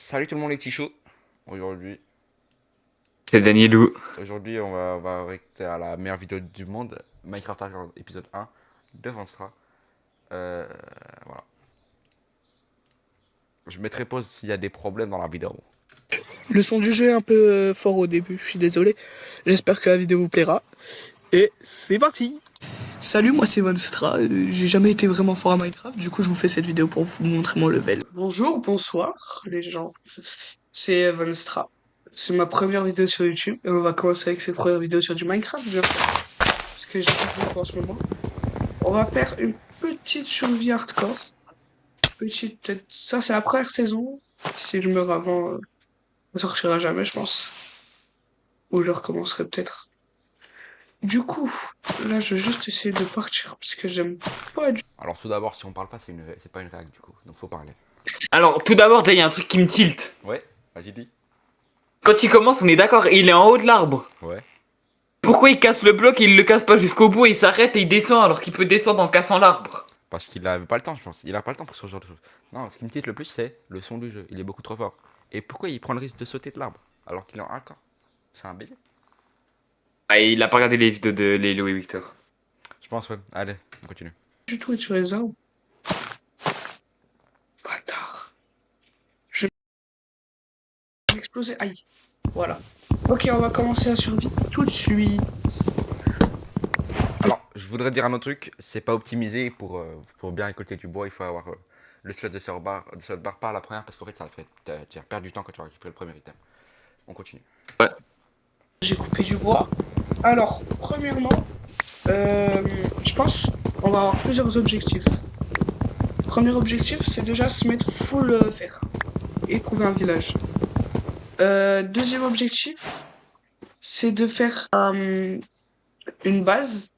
Salut tout le monde les petits choux. Aujourd'hui, C'est Danielou. aujourd'hui on va réacter à la meilleure vidéo du monde, Minecraft Hardcore épisode 1 de Vanstra. Euh, voilà. Je mettrai pause s'il y a des problèmes dans la vidéo. Le son du jeu est un peu fort au début, je suis désolé. J'espère que la vidéo vous plaira. Et c'est parti. Salut, moi c'est Vonstra. J'ai jamais été vraiment fort à Minecraft, du coup je vous fais cette vidéo pour vous montrer mon level. Bonjour, bonsoir les gens. C'est Vonstra. C'est ma première vidéo sur YouTube et on va commencer avec cette première vidéo sur du Minecraft, bien sûr. Parce que j'ai joue beaucoup en ce moment. On va faire une petite survie hardcore. Petite, peut-être. Ça c'est la première saison. Si je meurs avant, ça sortira jamais, je pense. Ou je recommencerai peut-être. Du coup, là, je vais juste essayer de partir parce que j'aime pas du. Alors tout d'abord, si on parle pas, c'est pas une règle du coup, donc faut parler. Alors, tout d'abord, déjà, il y a un truc qui me tilte. Ouais, vas-y dis. Quand il commence, on est d'accord, il est en haut de l'arbre. Ouais. Pourquoi il casse le bloc et il le casse pas jusqu'au bout et il s'arrête et il descend alors qu'il peut descendre en cassant l'arbre? Parce qu'il avait pas le temps, je pense. Il a pas le temps pour ce genre de choses. Non, ce qui me titre le plus, c'est le son du jeu. Il est beaucoup trop fort. Et pourquoi il prend le risque de sauter de l'arbre alors qu'il est en hardcore? C'est un baiser. Ah, il a pas regardé les vidéos de Lélo et Victor. Je pense, ouais. Allez, on continue. Du tout être sur les arbres. Bâtard. Je vais exploser. Aïe. Voilà. Ok, on va commencer la survie tout de suite. Alors, je voudrais dire un autre truc, c'est pas optimisé pour bien récolter du bois, il faut avoir le slot de slot bar pas à la première parce qu'en fait ça fait tu vas perdre du temps quand tu vas récupérer le premier item. On continue. Ouais. J'ai coupé du bois. Alors, premièrement, je pense on va avoir plusieurs objectifs. Premier objectif, c'est déjà se mettre full fer et trouver un village. Deuxième objectif, c'est de faire une base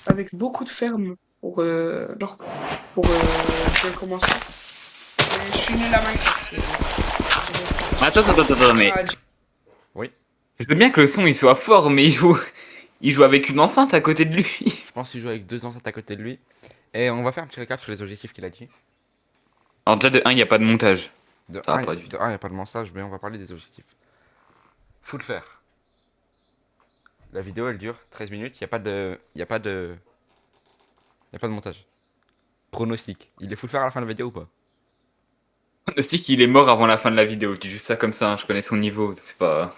avec beaucoup de fermes pour, bien commencer. Et je suis nul à Minecraft. Attends, mais Oui, je veux bien que le son il soit fort, mais il joue avec une enceinte à côté de lui. je pense qu'il joue avec deux enceintes à côté de lui. Et on va faire un petit récap sur les objectifs qu'il a dit. Alors, déjà, de un, il n'y a pas de montage. De Ça va 1, pas du tout. il n'y a pas de mensage, mais on va parler des objectifs. Full faire. La vidéo elle dure 13 minutes, il n'y a pas de. Il n'y a pas de. Il n'y a pas de montage. Pronostic. Il est full faire à la fin de la vidéo ou pas? Aussi qu'il est mort avant la fin de la vidéo. Je dis juste ça comme ça, hein, je connais son niveau. C'est pas.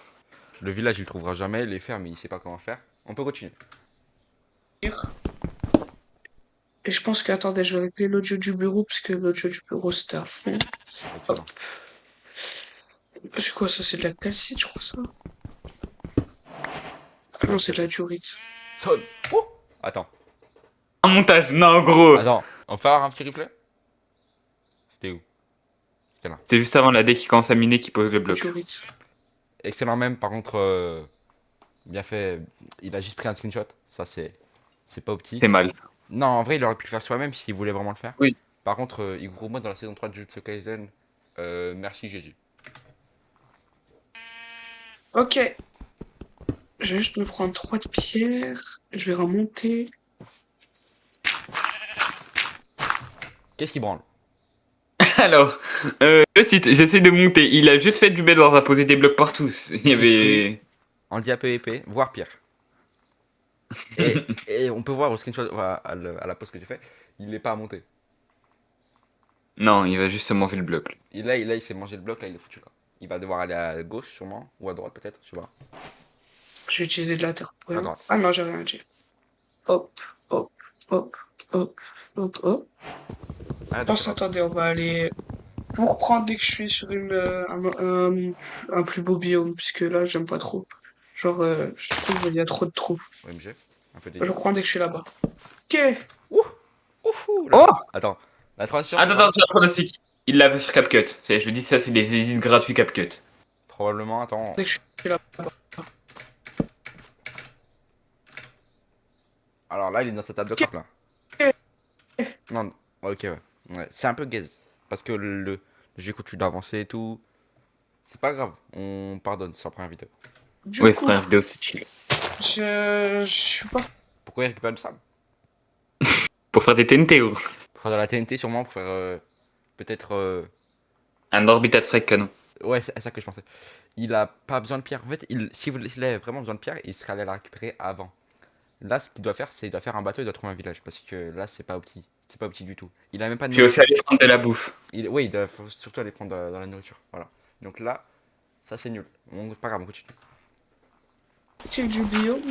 Le village il le trouvera jamais, les fermes il sait pas comment faire. On peut continuer. Et je pense que, attendez, je vais régler l'audio du bureau, parce que l'audio du bureau, c'était à fond. Hop. Excellent. C'est quoi ça? C'est de la calcite, je crois, ça? Ah non, c'est de la diorite. Sonne. Oh, attends. Un montage, non, gros. Attends, on peut avoir un petit replay? C'était où? C'était là. C'est juste avant la dé qui commence à miner qui pose le bloc. Diorite. Excellent même, par contre, bien fait. Il a juste pris un screenshot. Ça, c'est pas opti. C'est mal. Non, en vrai, il aurait pu le faire soi-même s'il voulait vraiment le faire. Oui. Par contre, il gros moi dans la saison 3 de Jujutsu Kaisen. Merci GG. Ok. Je vais juste me prendre 3 de pierre. Je vais remonter. Qu'est-ce qui branle? Alors, le site, j'essaie de monter. Il a juste fait du bedwars, a posé des blocs partout. Il y J'ai avait. En diap épais, voire pire. Et on peut voir au screenshot, à la pause que j'ai fait, il n'est pas à monter. Non, il va juste se manger le bloc. Il s'est mangé le bloc, là, il est foutu là. Il va devoir aller à gauche, sûrement, ou à droite, peut-être, je sais pas. Je vais utiliser de la terre pour À rien. droite. Ah non, j'ai rien dit. Hop, hop, hop, hop, hop, hop. Ah, Non, d'accord. attendez, on va aller. Pour reprendre dès que je suis sur un plus beau biome, puisque là, j'aime pas trop. Genre, je trouve qu'il y a trop de trous. OMG, un peu Je déçu. reprends dès que je suis là-bas. Ok. Ouh, ouh, Oh! attends, la transition, Attends, c'est un pronostic. Il l'a fait sur CapCut. Je dis ça, c'est des édits gratuits CapCut. probablement, attends. Dès que je suis là-bas. Alors là, il est dans sa table de Ok. craft là. Non, ok, ouais. Ouais, c'est un peu gaze. Parce que le jeu continue d'avancer et tout. C'est pas grave, on pardonne, c'est la première vidéo. Du Oui, c'est coup, première vidéo, c'est chill. je suis pas. Pourquoi il récupère du sable? Pour faire des TNT, gros. Pour faire de la TNT, sûrement, pour faire peut-être. Un orbital strike canon. Ouais, c'est ça que je pensais. Il a pas besoin de pierre. En fait, s'il avait vraiment besoin de pierre, il serait allé la récupérer avant. Là, ce qu'il doit faire, c'est il doit faire un bateau, il doit trouver un village. Parce que là, c'est pas opti. C'est pas opti du tout. Il a même pas de Puis aussi nourriture. aller prendre de la bouffe. Oui, faut surtout aller prendre dans la nourriture. Voilà. Donc là, ça c'est nul. Pas grave, on continue. Type du biome.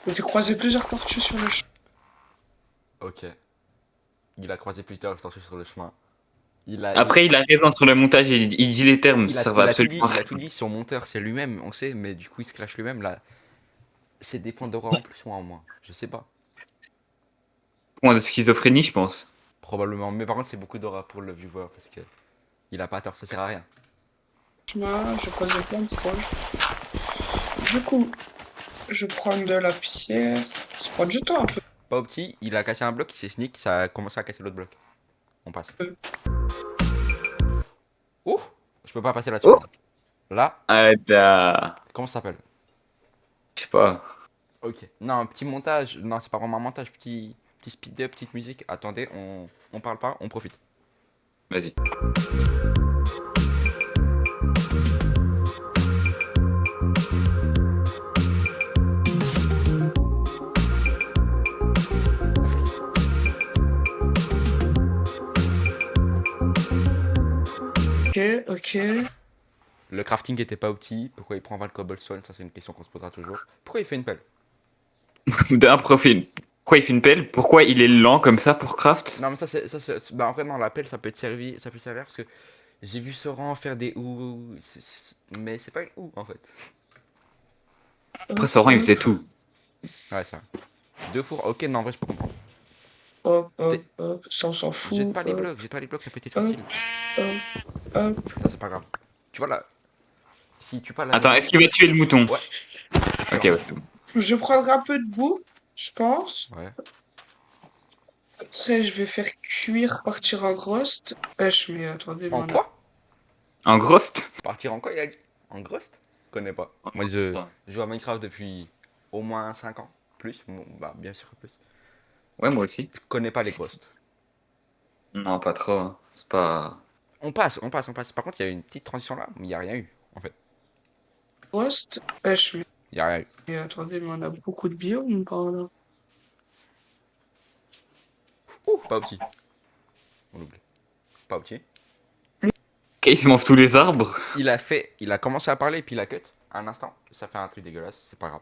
J'ai croisé plusieurs tortues sur le chemin. Ok. Il a croisé plusieurs tortues sur le chemin. Il a, il, Après, il a raison sur le montage, il dit les termes, il a, ça va il a tout dit. absolument Il a rien. tout dit. Son monteur, c'est lui-même, on sait, mais du coup, il se clash lui-même. Là, c'est des points d'horreur en plus ou en moins. Je sais pas. Point de schizophrénie, je pense. Probablement. Mais par contre, c'est beaucoup d'horreur pour le viewer parce que il a pas tort, ça sert à rien. J'ai croisé plein de fois. Du coup, je prends de la pierre. Ça prend du temps un peu. Pas opti, il a cassé un bloc, il s'est sneak, ça a commencé à casser l'autre bloc. On passe. Ouh, je peux pas passer là-dessus. Oh. Là, Ada. comment ça s'appelle? Je sais pas. Ok. Non, un petit montage. Non, c'est pas vraiment un montage. Petit speed up, petite musique. Attendez, on parle pas, on profite. Vas-y. Ok, ok. Le crafting était pas opti. Pourquoi il prend 20 cobblestone? Ça, c'est une question qu'on se posera toujours. Pourquoi il fait une pelle? D'un profil. Pourquoi il fait une pelle? Pourquoi il est lent comme ça pour craft? Non, mais bah, en vrai, non, la pelle, ça peut servir parce que j'ai vu Soran faire des ou. Mais c'est pas une ou en fait. Après, Soran, il faisait tout. Ouais, ça. Deux fours. Ok, non, en vrai, je peux comprendre. Hop, T'es- hop, hop. Ça, on s'en Jette fout. pas les Hop, blocs, ça peut être hop, utile. hop, hop. Ça, c'est pas grave. Tu vois là, si tu parles la Attends, maison. est-ce qu'il va tuer le mouton? Ouais, Ok, excellent. ouais, c'est bon. Je prendrai un peu de boue, je pense. Ouais. Après, je vais faire cuire, partir en roast. Mais attendez, En mais on a... quoi? En grosse? Partir en quoi, il a dit? En Ghost? Je connais pas. Moi, je joue à Minecraft depuis au moins 5 ans. Plus, bon, bah, bien sûr que plus. Ouais, moi aussi. Je connais pas les Ghosts. Non, pas trop, hein. C'est pas. On passe. Par contre, il y a eu une petite transition là, mais il n'y a rien eu, en fait. roast. Il n'y a rien eu. Mais attendez, mais on a beaucoup de biomes par là. Ouh, pas opti. On l'oublie. Pas opti. Ok, il se mange tous les arbres. Il a commencé à parler, puis il a cut. Un instant. Ça fait un truc dégueulasse, c'est pas grave.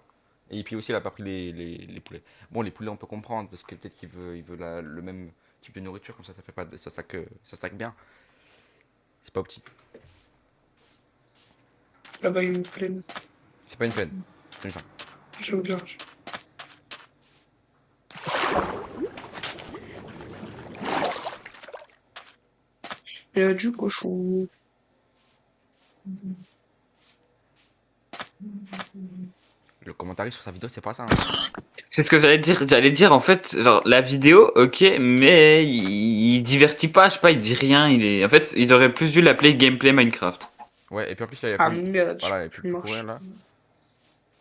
Et puis aussi, il a pas pris les poulets. Bon, les poulets, on peut comprendre, parce que peut-être qu'il veut le même type de nourriture, comme ça fait pas ça stack bien. C'est pas opti. Là-bas, il me plaît. C'est pas une peine. C'est une fin. J'aime bien. Il y a du cochon. Le commentaire sur sa vidéo, c'est pas ça. Hein. C'est ce que j'allais dire. J'allais dire, en fait, genre, la vidéo, ok, mais il divertit pas, je sais pas, il dit rien. En fait, il aurait plus dû l'appeler gameplay Minecraft. Ouais, et puis en plus, là, il y a Ah plein de... merde, Voilà, il je peut peux plus marcher. courir là.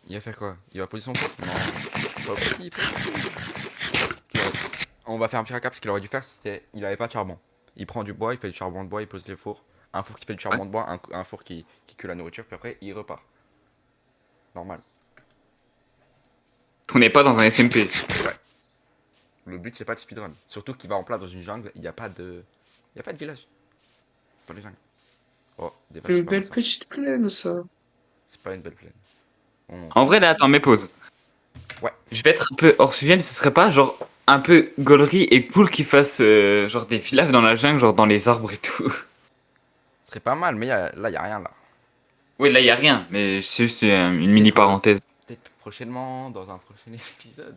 Il va faire quoi? Il va poser son four? Non. Pas opti. On va faire un petit récap. Ce qu'il aurait dû faire, c'était. Il avait pas de charbon. Il prend du bois, il fait du charbon de bois, il pose les fours. Un four qui fait du charbon Ouais. de bois, un four qui cuit la nourriture, puis après, il repart. Normal. On n'est pas dans un SMP. Le but, c'est pas de speedrun. Surtout qu'il va en plein dans une jungle, il n'y a pas de. Il y a pas de village. Dans les jungles. Oh, des vaches, Une c'est pas belle mal, ça. petite plaine, ça. C'est pas une belle plaine. On- En vrai, là, attends, mais pause. Ouais. Je vais être un peu hors sujet, mais ce serait pas genre un peu gaulerie et cool qu'ils fassent genre des villages dans la jungle, genre dans les arbres et tout. Ce serait pas mal, mais là, il y a rien là. Oui, là, il y a rien, mais c'est juste une mini parenthèse. Peut-être prochainement, dans un prochain épisode.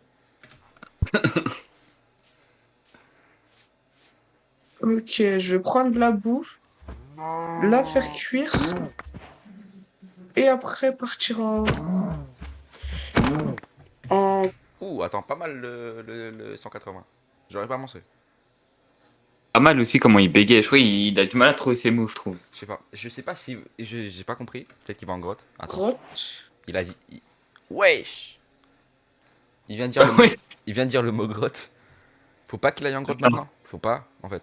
Ok, je vais prendre la bouffe, la faire cuire, et après partir en... Ouh, attends, pas mal le 180. J'aurais pas pensé. Pas mal aussi comment il bégaye. Je crois qu'il a du mal à trouver ses mots, je trouve. Je sais pas si. J'ai pas compris. Peut-être qu'il va en grotte. Attends. grotte. Il a dit. Wesh! Il vient de dire le mot. Ouais. Il vient de dire le mot grotte. Faut pas qu'il aille en grotte Non. maintenant. Faut pas, en fait.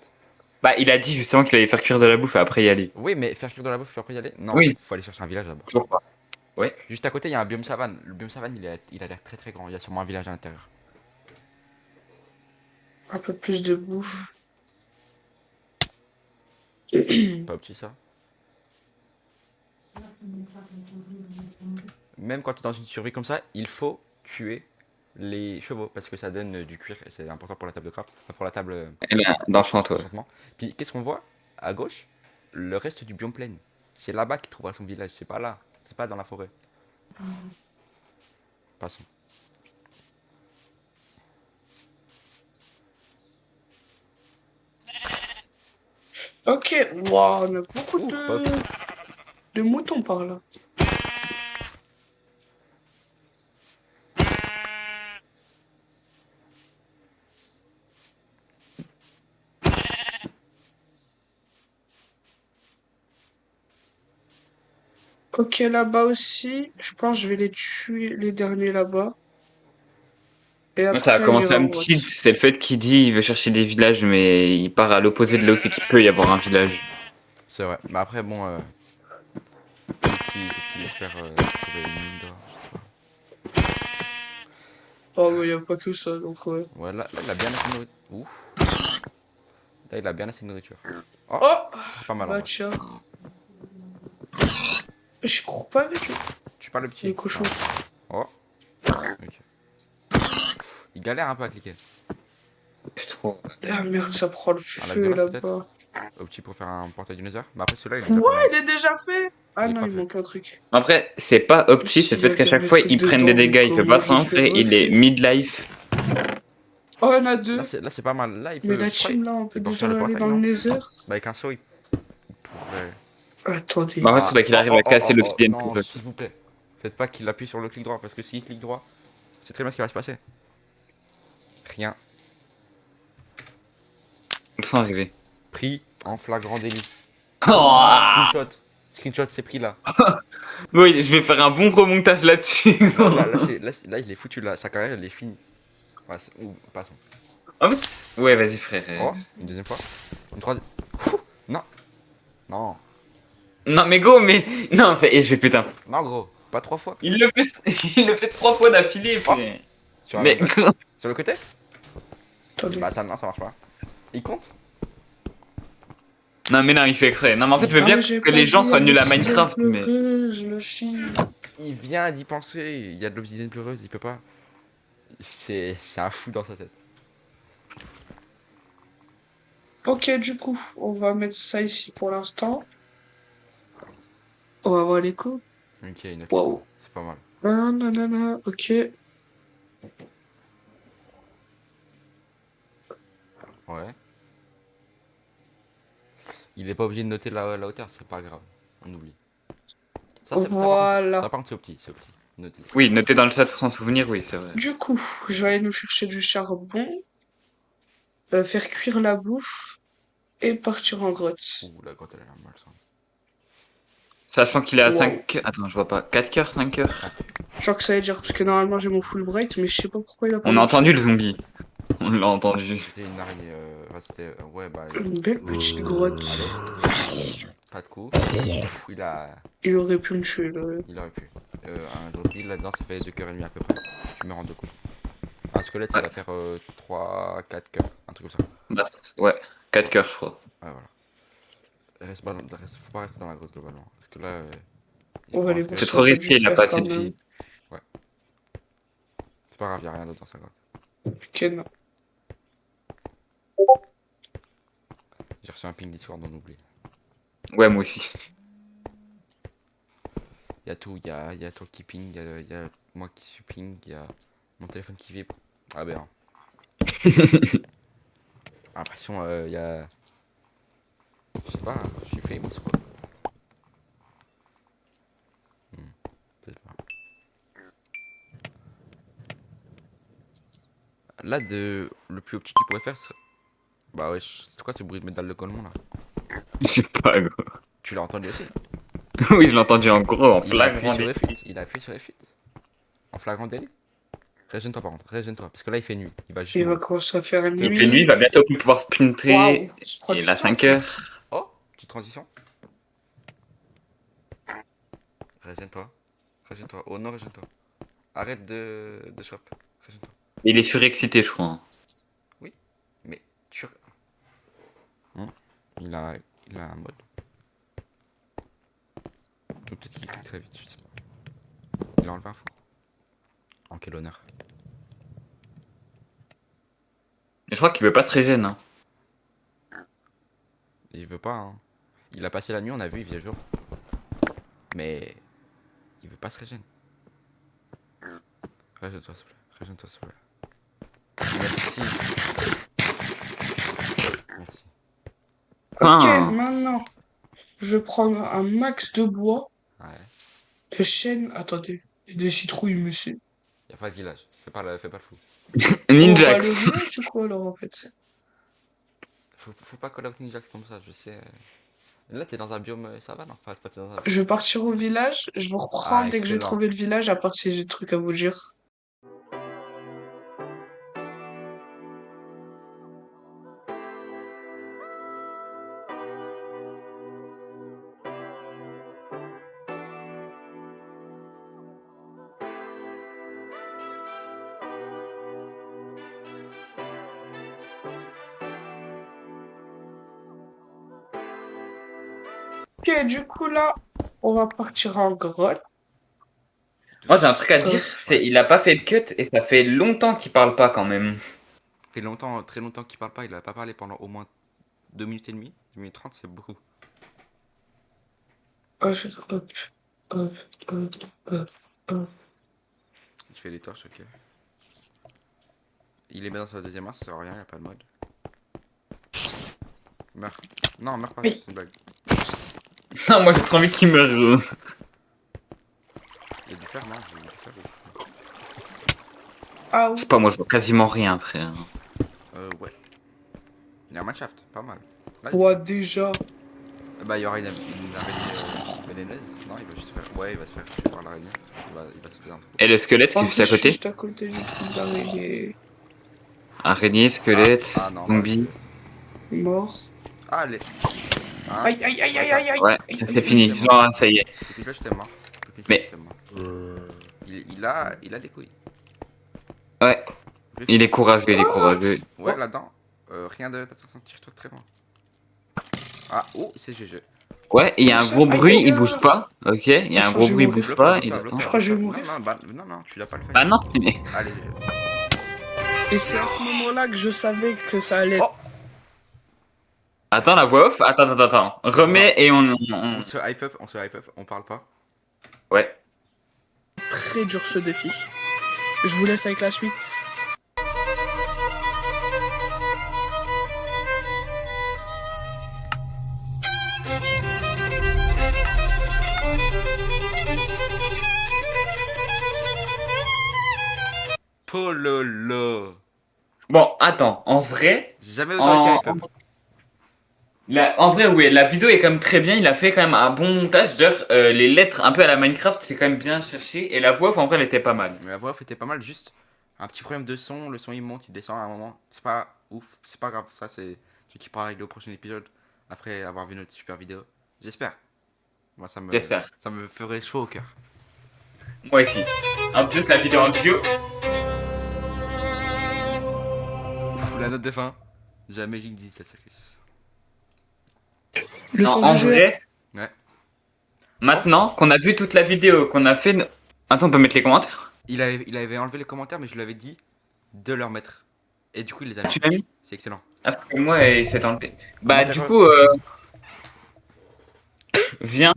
Bah, il a dit justement qu'il allait faire cuire de la bouffe et après y aller. Oui, mais faire cuire de la bouffe puis après y aller? Non, Oui. faut aller chercher un village là-bas. Toujours pas. Ouais. Juste à côté, il y a un biome savane. Le biome savane, il a l'air très très grand. Il y a sûrement un village à l'intérieur. Un peu plus de bouffe. Pas petit ça. Même quand tu es dans une survie comme ça, il faut tuer les chevaux parce que ça donne du cuir et c'est important pour la table de craft, enfin, pour la table Et là, dans le chantre, ouais. d'enchantement. Puis qu'est-ce qu'on voit à gauche? Le reste du biome plaine. C'est là-bas qu'il trouvera son village, c'est pas là, c'est pas dans la forêt. Passons. Ok, waouh, on a beaucoup Ouh, pas petit. de moutons par là. Ok, là-bas aussi, je pense que je vais les tuer les derniers là-bas. Et Moi, ça a après, commencé j'irai à en me grotte. tilt, c'est le fait qu'il dit il veut chercher des villages, mais il part à l'opposé de là où c'est qu'il peut y avoir un village. C'est vrai. Mais après, bon, qui espère trouver une mine d'or, je sais pas. Oh, mais y a pas que ça, donc ouais. Ouais, là, il a bien assez de nourriture. Ouf. Là, il a bien assez de nourriture. Oh, Oh! ça c'est pas mal en Bah vrai. tiens. Je cours pas avec eux, Je suis pas le petit. les cochons. Non. Oh, ok. Il galère un peu à cliquer. Je trouve. Ah merde, ça prend le À la feu violence là-bas. peut-être. Au petit pour faire un portail du Nether. Mais après celui-là, il est déjà Quoi? pas mal. Il est déjà fait? Ah Il est non, pas il fait. manque un truc. Après, c'est pas opti, c'est S'il le y fait a qu'à bien chaque des fois trucs ils prennent des dedans, mais dégâts, il fait pas comment je ça, suis frère, il est refait? mid-life. Oh, il y en a deux. Là, c'est pas mal. Là, il Mais peut. la Je crois team là, on peut il peut déjà refaire le aller portail, dans le non? Nether. Bah, avec un saut, il pourrait. Attendez. Bah, en fait, Ah, faudrait qu'il oh, arrive oh, à oh, casser oh, oh, l'obsidienne pour non, le. s'il vous plaît. Faites pas qu'il appuie sur le clic droit, parce que s'il clique droit, c'est très bien ce qui va se passer. Rien. On le sent arriver. Pris en flagrant délit. Oh Screenshot. Screenshot, c'est pris là. oui, je vais faire un bon remontage là-dessus. Là, il est foutu, là. Sa carrière, elle est finie. Ouais, ou, passons. En fait, ouais, vas-y, frère. Oh, une deuxième fois. Une troisième. Ouh, non. Non. Non, mais go, mais. Non, et je vais putain. Non, gros. Pas trois fois. Il le fait, il le fait 3 fois d'affilée, Oh, frère. sur la Mais. même. Sur le côté? Attendez. Bah, ça, non, ça marche pas. Il compte? Non, mais non, il fait exprès. Non, mais en fait, je veux Ah bien mais j'ai que pas les gens dit soient nuls à l'obsidienne Minecraft, mais. pleureuse, le chien. Il vient d'y penser. Il y a de l'obsidienne pleureuse, il peut pas. C'est un fou dans sa tête. Ok, du coup, on va mettre ça ici pour l'instant. On va voir les coups. Ok, une autre. Waouh. C'est pas mal. Nanana, ok. Ouais. Il est pas obligé de noter la hauteur, c'est pas grave. On oublie. Voilà. Ça, par contre, c'est au petit. C'est au petit. Notez. Oui, noter dans le chat pour s'en souvenir, oui, c'est vrai. Du coup, je vais aller nous chercher du charbon, faire cuire la bouffe et partir en grotte. Ouh, la grotte, elle a l'air mal, ça. Sachant qu'il est à Wow. 5. Attends, je vois pas. 4 coeurs, 5 coeurs. Je crois que ça veut dire parce que normalement j'ai mon full bright, mais je sais pas pourquoi il a pas On a marché. entendu le zombie. On l'a entendu. C'était une araignée. Enfin, c'était. Ouais, bah. Une belle petite grotte. Allez. Pas de coup. Pff, Il aurait pu me tuer là. il aurait pu. Un zombie là-dedans, ça fait 2 cœurs et demi à peu près. Tu meurs en 2 coups. Un squelette, il Ouais. va faire 3, 4 cœurs. Un truc comme ça. Bah, ouais, 4 coeurs, je crois. Ouais, voilà. Faut pas rester dans la grotte globalement. Parce que là. On va les squelette. C'est Ça trop a pas risqué, dû il a faire pas assez quand de même. vie. C'est pas grave, y'a rien d'autre dans sa grotte. Ok, non. J'ai reçu un ping Discord, on oublie. Ouais, moi aussi. Il y a tout, il y a toi qui ping, il y a moi qui suis ping, il y a mon téléphone qui vibre. Ah ben. J'ai l'impression, il y a. Je sais pas, je suis famous quoi. Peut-être pas. Là, le plus petit qu'il pourrait faire, serait. Bah ouais, c'est quoi ce bruit de métal de collemont là? Je sais pas, gros. Tu l'as entendu aussi? Oui, je l'ai entendu en gros, en Il a appuyé flagrant sur délit. F8, il a appuyé sur F8. En flagrant délit. Régène-toi par contre, régène-toi. Parce que là, il fait nuit. Il va juste. Il va mourir. commencer à faire une Il nuit. fait nuit, il va bientôt plus pouvoir sprinter. Waouh, ça prend Et du il a temps. 5 heures. Oh, petite transition. Régène-toi. Régène-toi. Oh non, régène-toi. Arrête de swap. Régène-toi. Il est surexcité, je crois. Mais tu. Il a un mode. Ou peut-être qu'il clique très vite, je sais pas. Il a enlevé un fou. En quel honneur. Je crois qu'il veut pas se régène. Hein. Il veut pas, hein. Il a passé la nuit, on a vu, il vient jour. Mais. Il veut pas se régène. Régène-toi, s'il te plaît. Régène-toi, s'il te plaît. Merci. Merci. Ok, Enfin, maintenant, je vais prendre un max de bois, Ouais. de chêne, attendez, et de citrouilles, monsieur. Y'a pas de village. Fais pas le fou. Oh, bah, le Ninjax. village, c'est quoi, alors, en fait? Faut pas call out Ninjax comme ça, je sais. Là, t'es dans un biome savane, enfin, t'es dans un. Je vais partir au village, je vous reprends Ah, dès que j'ai excellent. trouvé le village, à part si j'ai des trucs à vous dire. Ok, du coup, là, on va partir en grotte. Moi, j'ai un truc à dire. C'est, il a pas fait de cut et ça fait longtemps qu'il parle pas quand même. Ça fait longtemps, très longtemps qu'il parle pas, il a pas parlé pendant au moins 2 minutes et demie. 2 minutes 30, c'est beaucoup. Hop, hop, hop, hop, hop, hop. Il fait les torches, ok. Il les met dans sa deuxième main, ça sert à rien, il a pas de mode. Meurs. Non, meurs pas, Oui. c'est une blague. Non, moi j'ai trop envie qu'il meure. Il y a du fer, non? J'ai du fer ou- Ah oui. C'est pas moi, je vois quasiment rien, frère. Ouais. Il y a un mineshaft, pas mal. Là, Toi, déjà. bah, il y aura une araignée vénéneuse. Non, il va juste faire. Ouais, il va se faire tuer par l'araignée. Il va sauter un truc. Et le squelette qui En est juste à plus, je suis côté. juste à côté du truc d'araignée. Araignée, squelette, Ah non, zombie. Mort. Ah, les. Hein? Aïe, aïe, aïe, aïe, aïe, aïe. Ouais, Aïe, ça aïe, c'est aïe. fini. Genre, ça y est. Aucune flèche, t'es mort. Aucune Mais- flèche, t'es mort. Il a des couilles. Ouais, Juste- il est courageux, il est courageux. Ouais, là-dedans. Rien d'intéressant, tire-toi très loin. Ah, oh, c'est GG. Ouais, il y a un gros Aïe, bruit, aïe, il aïe. bouge pas. Ok, il y a un gros bruit, il Bloque-le, bouge pas, il bloque-le, attend. bloque-le, Je crois que je vais bloque-le. mourir. Non, tu l'as pas le fait. Bah non, mais... Allez, Et c'est à ce moment-là que je savais que ça allait être Oh. Attends la voix off, attends. Remets et on... on se hype up, on parle pas. Ouais. très dur ce défi. Je vous laisse avec la suite. Pololo. Bon, attends, en vrai... J'ai jamais autant été En... hype up. En vrai, oui, la vidéo est quand même très bien. Il a fait quand même un bon montage. D'ailleurs, les lettres un peu à la Minecraft, c'est quand même bien cherché. Et la voix off, en vrai, elle était pas mal. Mais la voix off était pas mal, juste un petit problème de son. Le son il monte, il descend à un moment. C'est pas ouf, c'est pas grave. Ça, c'est ce qui pourra régler au prochain épisode après avoir vu notre super vidéo. J'espère. Moi, J'espère. ça me ferait chaud au cœur. Moi aussi. En plus, la vidéo en duo. La note de fin. Jamais j'ai dit ça, Chris. Le Non, son en du jeu. vrai, Ouais. maintenant qu'on a vu toute la vidéo, qu'on a fait... Attends, on peut mettre les commentaires? Il avait enlevé les commentaires, mais je lui avais dit de leur mettre. Et du coup, il les a mis. Tu l'as mis? C'est excellent. Après moi, il s'est enlevé. Bah, Commentaire du quoi coup, viens.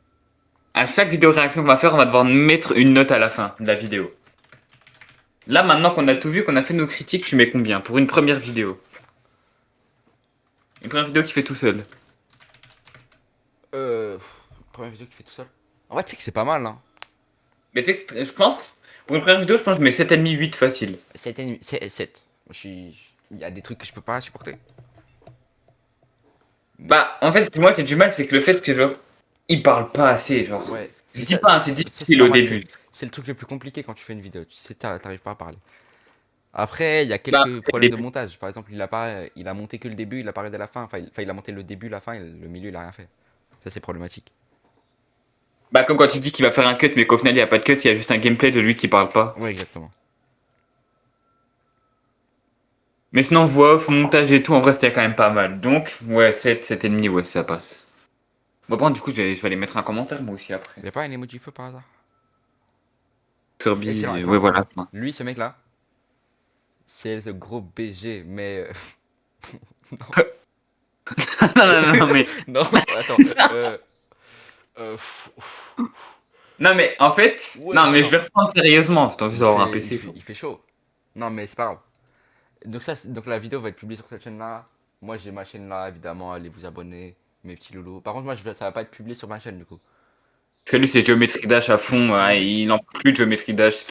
À chaque vidéo réaction qu'on va faire, on va devoir mettre une note à la fin de la vidéo. Là, maintenant qu'on a tout vu, qu'on a fait nos critiques, tu mets combien pour une première vidéo? Une première vidéo qui fait tout seul. Première vidéo qu'il fait tout seul. En vrai, tu sais que c'est pas mal, hein. Mais tu sais, je pense, pour une première vidéo, je pense que je mets 7,5, 8 facile. 7. Il y a des trucs que je peux pas supporter. Bah, en fait, moi, c'est du mal, c'est que le fait que, genre, il parle pas assez, genre. Ouais. Je dis pas, hein, c'est c'est difficile au normal, début. C'est le truc le plus compliqué quand tu fais une vidéo. Tu sais, t'arrives pas à parler. Après, il y a Bah, quelques problèmes de montage. Par exemple, il a monté que le début, il a pas regardé la fin. Il a monté le début, la fin, et le milieu, il a rien fait. Ça, c'est problématique. bah, comme quand il dit qu'il va faire un cut, mais qu'au final il n'y a pas de cut, il y a juste un gameplay de lui qui parle pas. Ouais, exactement. Mais sinon, voix off, montage et tout, en vrai, c'était quand même pas mal. Donc, ouais, 7,5, ouais, ça passe. Bon, du coup, je vais aller mettre un commentaire moi aussi après. Il n'y a pas un emoji feu par hasard? Kirby, Excellent, ouais, excellent. voilà. Lui, ce mec-là, c'est le gros BG, mais. non, non, non, non, mais. Non, attends. Pff, Non, mais en fait, non, wesh, mais je attends. vais reprendre sérieusement. T'as envie Il d'avoir un fait, il, PC, fait, quoi. il fait chaud. Non, mais c'est pas grave. Donc la vidéo va être publiée sur cette chaîne-là. Moi, j'ai ma chaîne là, évidemment. Allez vous abonner, mes petits loulous. Par contre, moi, ça va pas être publié sur ma chaîne, du coup. Parce que lui, c'est Geometry Dash à fond. Il en peut plus de Geometry Dash.